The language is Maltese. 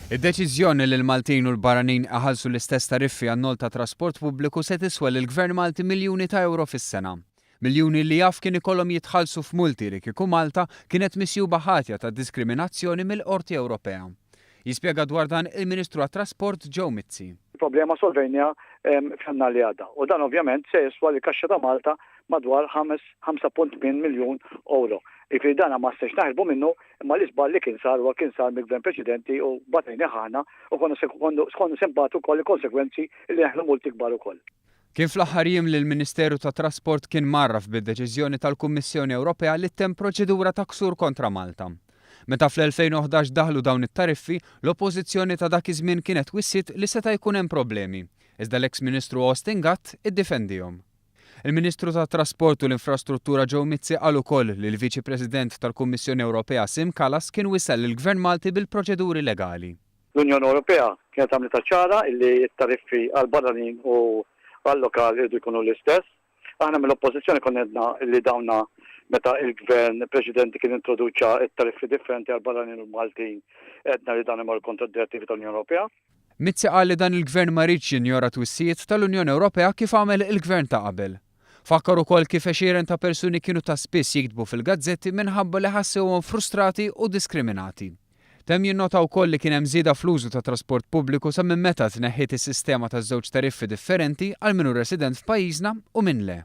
Id-deċiżjoni li l-Maltin u l-barranin aħalsu l-istess tariffi għan-nol ta' trasport pubbliku se tiswel il-Gvern Malti miljuni ta' euro fis-sena. Miljuni li jaf kien ikollhom jitħallsu f'multi li kieku Malta kienet misjuba ħatja ta' diskriminazzjoni mill-Qorti Ewropea. Jispjega dwar dan il-Ministru għat-Trasport Joe Mizzi. Il-problema solvenja f'ħanna li għadda. U dan ovvjament se jiswa li kaxxa ta' Malta madwar 5.8 miljun euro. Ifri dana ma stax naħelbu minnu, imma l-isbal li kien sar mill-gvern preċedenti u batajni ħana u konu sembatu koll konsekwenzi li jaħlu multi kbar ukoll. Kien fl-aħħar jiem li l-Ministeru ta' Trasport kien marraf bid-deċiżjoni tal-Kummissjoni Ewropea li ttemm proċedura ta' ksur kontra Malta. Meta fl-2011 daħlu dawn it-tariffi, l-oppożizzjoni ta' dak iż-żmien kienet wissiet li seta' jkun hemm problemi. Iżda l-eks Ministru Austin Gatt iddifendihom. Il-Ministru tat Trasport u l-Infrastruttura Joe Mizzi qal ukoll li l-Viċi President tal-Kummissjoni Ewropea Sim Kallas kien wissel lill-Gvern Malti bil-proċeduri legali. L-Unjoni Ewropea kienet għamlet ċara li t-tariffi għal-barranin u għal-lokal irdu jkunu l-istess. Aħna mill-oppożizzjoni konnedna li dawna meta il-Gvern Preċedenti kien introduċa t-tariffi differenti għal-barranin u Maltin edna li dan imur kontra d-direttivi tal-Unjoni Ewropea. Mizzi qal li dan il-Gvern ma rridx jinjora twissijiet tal-Unjoni Ewropea kif għamel il-Gvern ta' qabel. Fakkar ukoll kif għexieren ta' persuni kienu ta' spiss jiktbu fil-gazzetti minħabba li ħassewhom frustrati u diskriminati. Temm jinnota wkoll li kien hemm żieda fl-użu ta' trasport pubbliku sa minn meta tneħħiet is-sistema taż-żewġ tariffi differenti għal min hu resident f'pajjiżna u min le.